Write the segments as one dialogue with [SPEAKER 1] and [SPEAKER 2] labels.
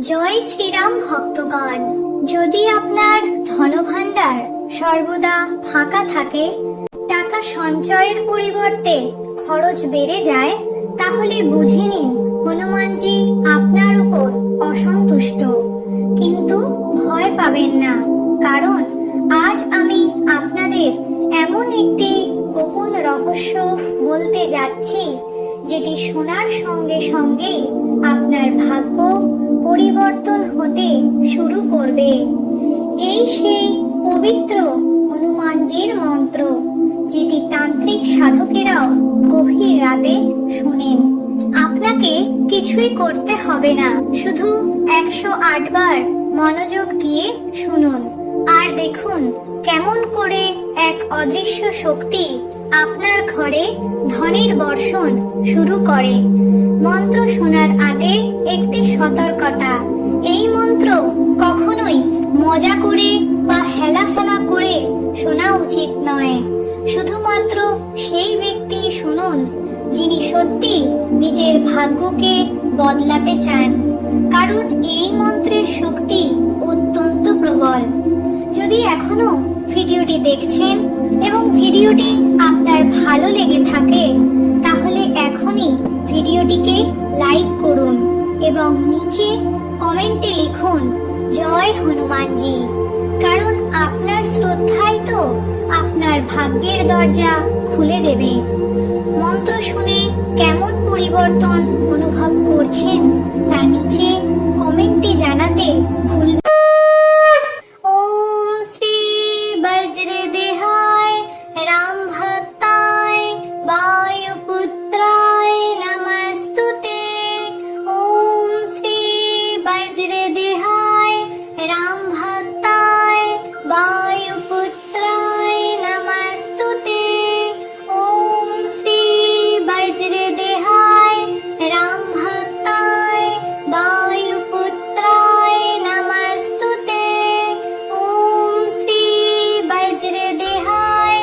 [SPEAKER 1] জয় শ্রীরাম ভক্তগণ। যদি আপনার ধনভাণ্ডার সর্বদা ফাঁকা থাকে, টাকা সঞ্চয়ের পরিবর্তে খরচ বেড়ে যায়, তাহলে বুঝে নিন হনুমানজি আপনার উপর অসন্তুষ্ট। কিন্তু ভয় পাবেন না, কারণ আজ আমি আপনাদের এমন একটি গোপন রহস্য বলতে যাচ্ছি, যেটি শোনার সঙ্গে সঙ্গেই আপনার ভাগ্য পরিবর্তন হতে শুরু করবে। এই সেই পবিত্র হনুমানজির মন্ত্র, যেটি তান্ত্রিক সাধকেরাও গভীর রাতে শুনেন। আপনাকে কিছুই করতে হবে না, শুধু 108 বার মনোযোগ দিয়ে শুনুন আর দেখুন কেমন করে এক অদৃশ্য শক্তি আপনার ঘরে ধনের বর্ষণ শুরু করে। মন্ত্র শোনার আগে একটি সতর্কতা: এই মন্ত্র কখনোই মজা করে বা হেলাফেলা করে শোনা উচিত নয়। শুধুমাত্র সেই ব্যক্তি শুনুন যিনি সত্যি নিজের ভাগ্যকে বদলাতে চান, কারণ এই মন্ত্রের শক্তি অত্যন্ত প্রবল। যদি এখনো ভিডিওটি দেখছেন এবং ভিডিওটি আপনার ভালো লেগে থাকে, তাহলে এখনই ভিডিওটিকে লাইক করুন এবং নিচে কমেন্টে লিখুন জয় হনুমানজি, কারণ আপনার শ্রদ্ধাই তো আপনার ভাগ্যের দরজা খুলে দেবে। মন্ত্র শুনে কেমন পরিবর্তন অনুভব করছেন তা নিচে কমেন্টে জানাতে ভুলবেন না। ওম শ্রী বজ্রদেহায় রাম ভক্তায় বায়ুপুত্রায় নমস্তুতে। ওম শ্রী বজ্রদেহায় রাম ভক্তায় বায়ুপুত্রায় নমস্তুতে। ওম শ্রী বজ্রদেহায় রাম ভক্তায় বায়ুপুত্রায় নমস্তুতে। ওম শ্রী বজ্রদেহায়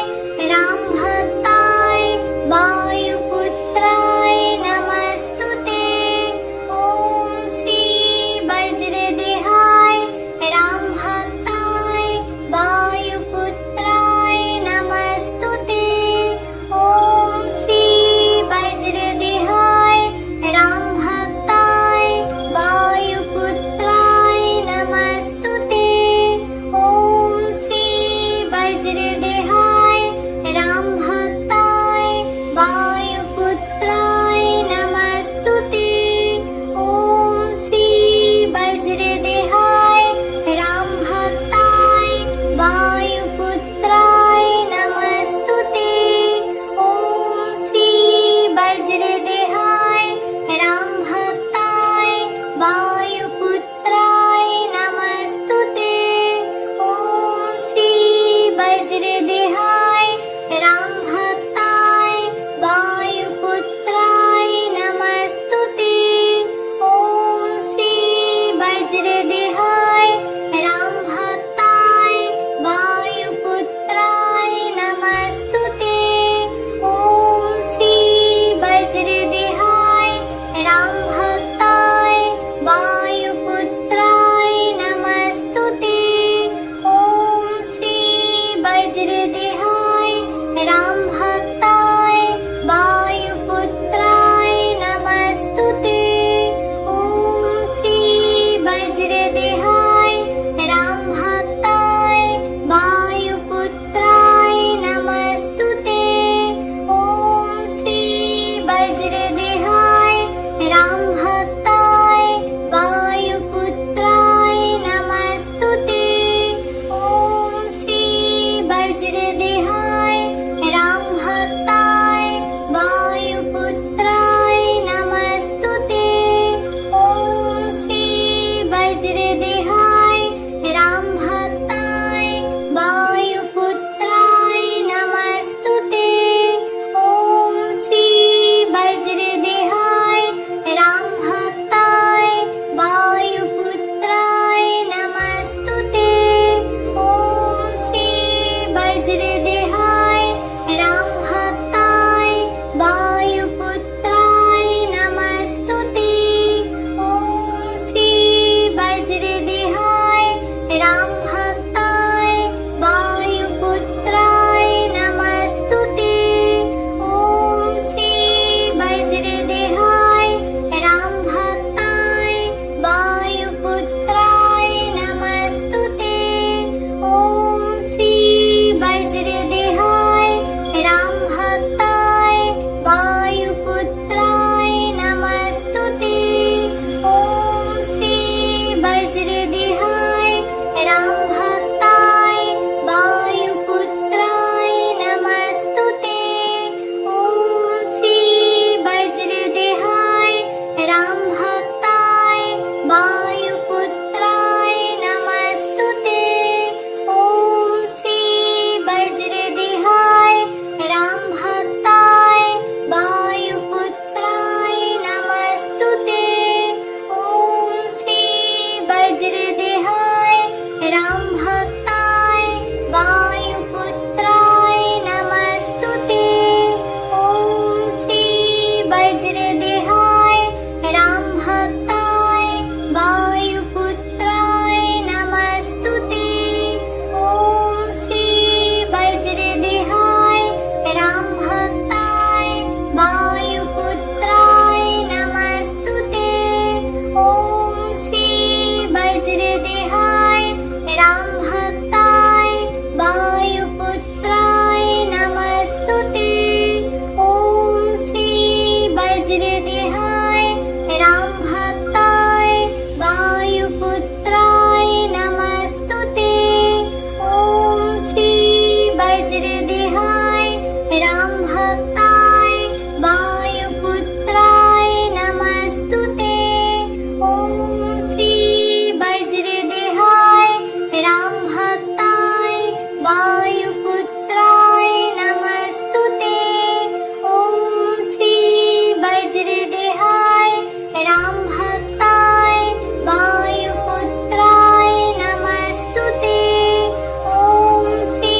[SPEAKER 1] রাম ভক্তায় বায়ুপুত্রায় নমস্তুতে। ওম শ্রী বজ্রদেহায় রাম ভক্তায় বায়ুপুত্রায় নমস্তুতে। ওম শ্রী বজ্রদেহায় রাম ভক্তায় বায়ুপুত্রায় নমস্তুতে। ওম শ্রী বজ্রদেহায় রাম ভক্তায় বায়ুপুত্রায় নমস্তুতে। ওম শ্রী বজ্রদেহায় রাম ভক্তায় বায়ুপুত্রায় নমস্তুতে। ওম শ্রী বজ্রদেহায় রাম ভক্তায় বায়ুপুত্রায় নমস্তুতে। ওম শ্রী বজ্রদেহায় রাম ভক্তায় বায়ুপুত্রায় নমস্তুতে। ওম শ্রী বজ্রদেহায় রাম ভক্তায় বায়ুপুত্রায় নমস্তুতে। ওম শ্রী বজ্রদেহায় রাম ভক্তায় বায়ুপুত্রায় নমস্তুতে। ওম শ্রী বজ্রদেহায় রাম ভক্তায় বায়ুপুত্রায় নমস্তুতে। ওম শ্রী বজ্রদেহায় রাম ভক্তায় বায়ুপুত্রায় নমস্তুতে। ওম শ্রী বজ্রদেহায় রাম ভক্তায় বায়ুপুত্রায় নমস্তুতে। ওম শ্রী বজ্রদেহায় রাম ভক্তায় বায়ুপুত্রায় নমস্তুতে। ওম শ্রী বজ্রদেহায় রাম ভক্তায় বায়ুপুত্রায় নমস্তুতে। ওম শ্রী বজ্রদেহায় রাম ভক্তায় বায়ুপুত্রায় নমস্তুতে। ওম শ্রী বজ্রদেহায় রাম ভক্তায় বায়ুপুত্রায় নমস্তুতে। ওম শ্রী वज्रदेहाय रामभक्ताय वायुपुत्राय नमस्तुते। ॐ श्री वज्रदेहाय रामभक्ताय वायुपुत्राय नमस्तुते। ॐ श्री वज्रदेहाय रामभक्ताय वायुपुत्राय नमस्तुते। ॐ श्री वज्रदेहाय रामभक्ताय वायुपुत्राय नमस्तुते। ॐ श्री वज्रदेहाय रामभक्ताय वायुपुत्राय नमस्तुते। ॐ श्री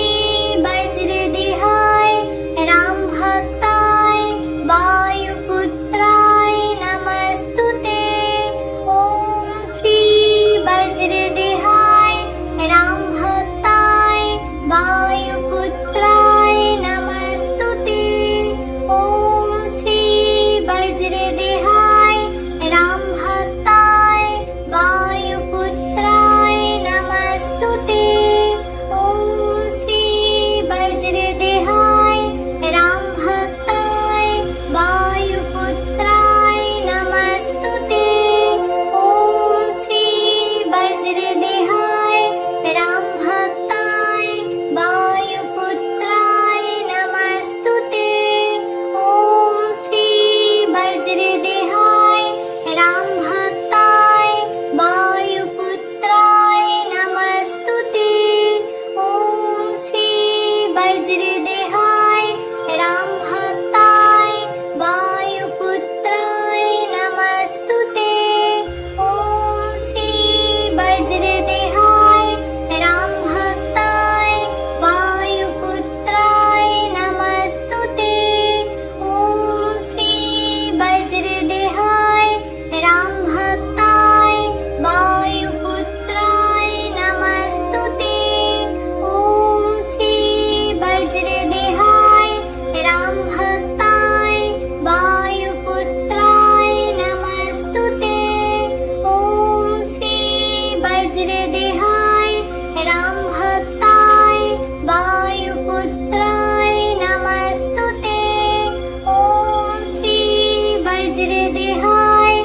[SPEAKER 1] वज्रदेहाय रामभक्ताय वायुपुत्राय नमस्तुते। ॐ श्री वज्रदेहाय रामभक्ताय वायुपुत्राय नमस्तुते। ॐ श्री वज्रदेहाय रामभक्ताय वायुपुत्राय नमस्तुते। ॐ श्री वज्रदेहाय रामभक्ताय वायुपुत्राय नमस्तुते। ॐ श्री वज्रदेहाय रामभक्ताय वायुपुत्राय नमस्तुते। ॐ श्री वज्रदेहाय रामभक्ताय वायुपुत्राय नमस्तुते। ॐ श्री वज्रदेहाय रामभक्ताय वायुपुत्राय नमस्तुते। ॐ श्री वज्रदेहाय रामभक्ताय वायुपुत्राय नमस्तुते। ॐ श्री वज्रदेहाय रामभक्ताय वायुपुत्राय नमस्तुते। ॐ श्री वज्रदेहाय रामभक्ताय वायुपुत्राय नमस्तुते। ॐ श्री वज्रदेहाय रामभक्ताय वायुपुत्राय नमस्तुते। ॐ श्री वज्रदेहाय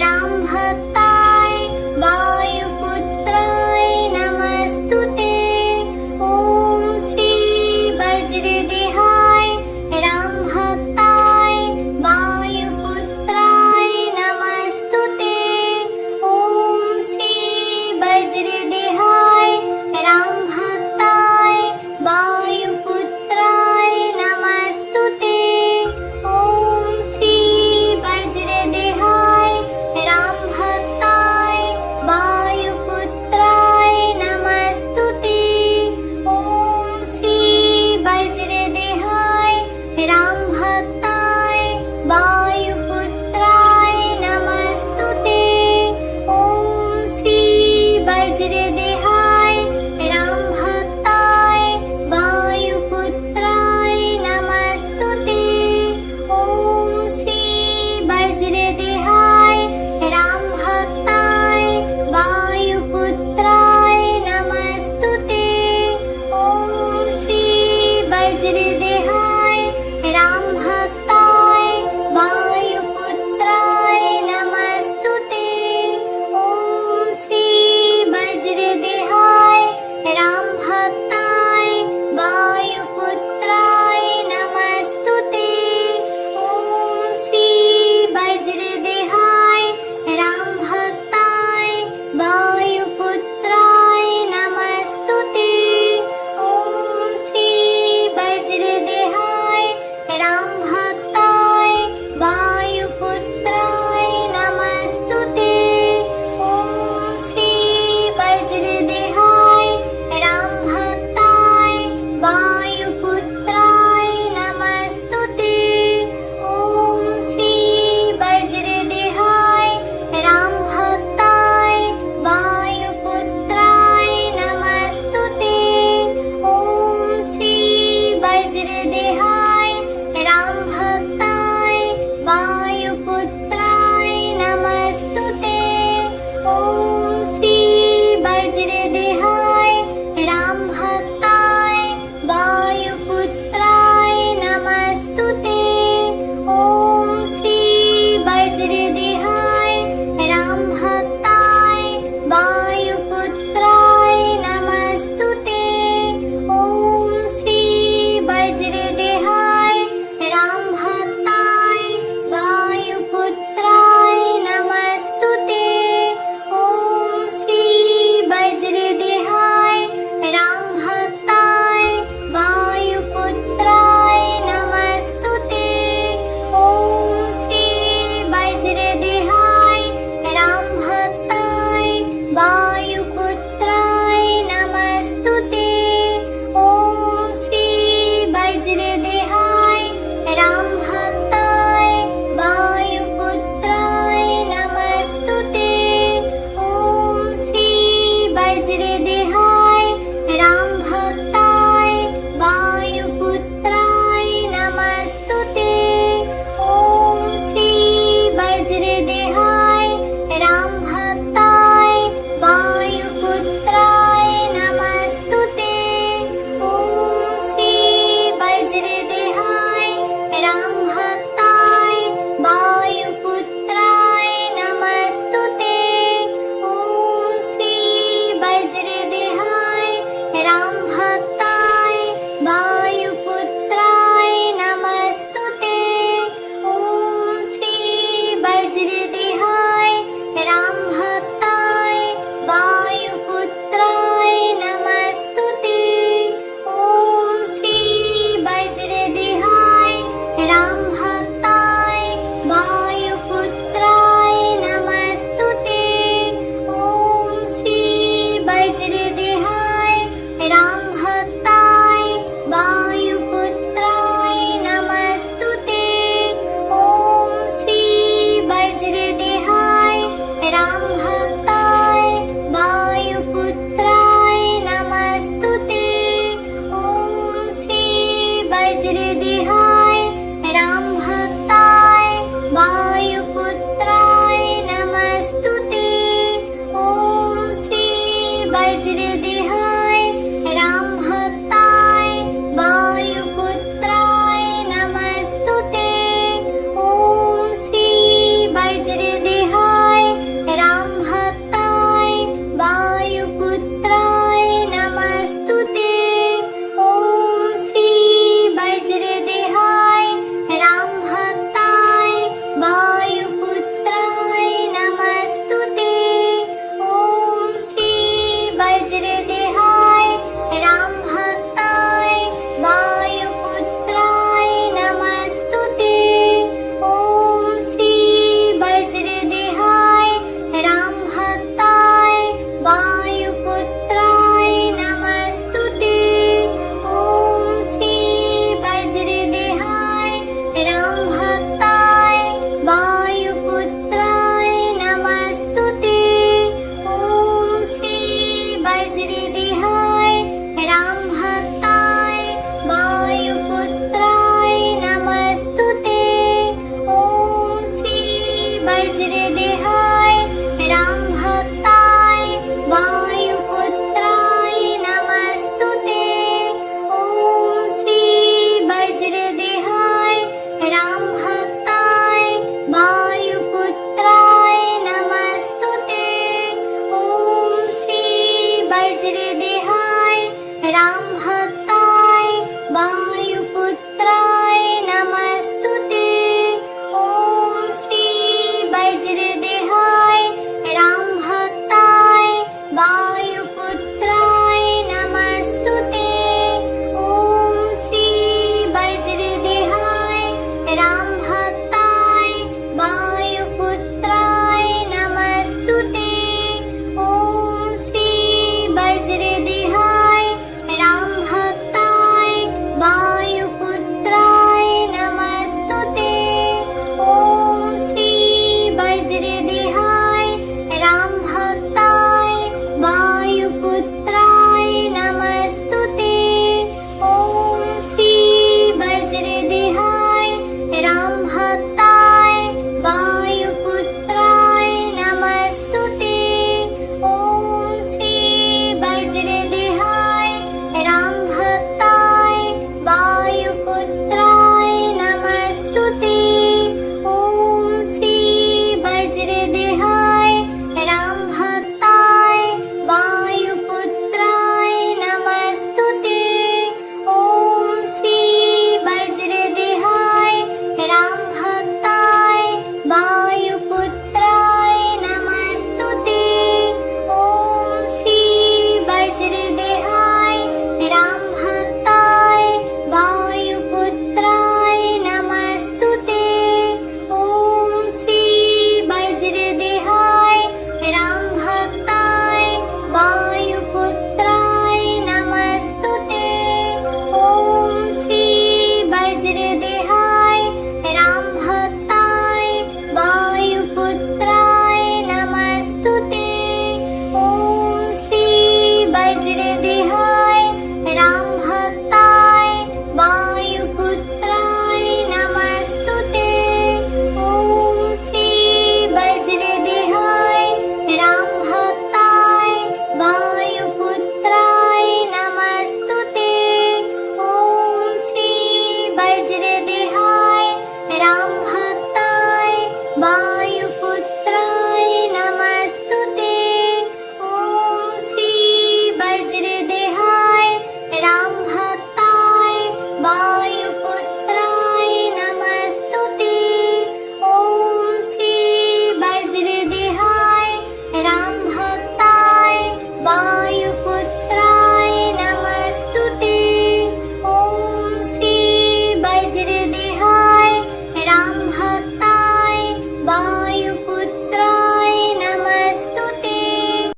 [SPEAKER 1] रामभक्ताय वायुपुत्राय नमस्तुते। ॐ श्री वज्रदेहाय रामभक्ताय वायुपुत्राय नमस्तुते। ॐ श्री वज्रदेहाय रामभक्ताय वायुपुत्राय नमस्तुते। ॐ श्री वज्रदेहाय रामभक्ताय वायुपुत्राय नमस्तुते। ॐ श्री वज्रदेहाय रामभक्ताय वायुपुत्राय नमस्तुते। ॐ श्री वज्रदेहाय रामभक्ताय वायुपुत्राय नमस्तुते। ॐ श्री वज्रदेहाय रामभक्ताय वायुपुत्राय नमस्तुते। ॐ श्री वज्रदेहाय रामभक्ताय वायुपुत्राय नमस्तुते। ॐ श्री वज्रदेहाय वायुपुत्र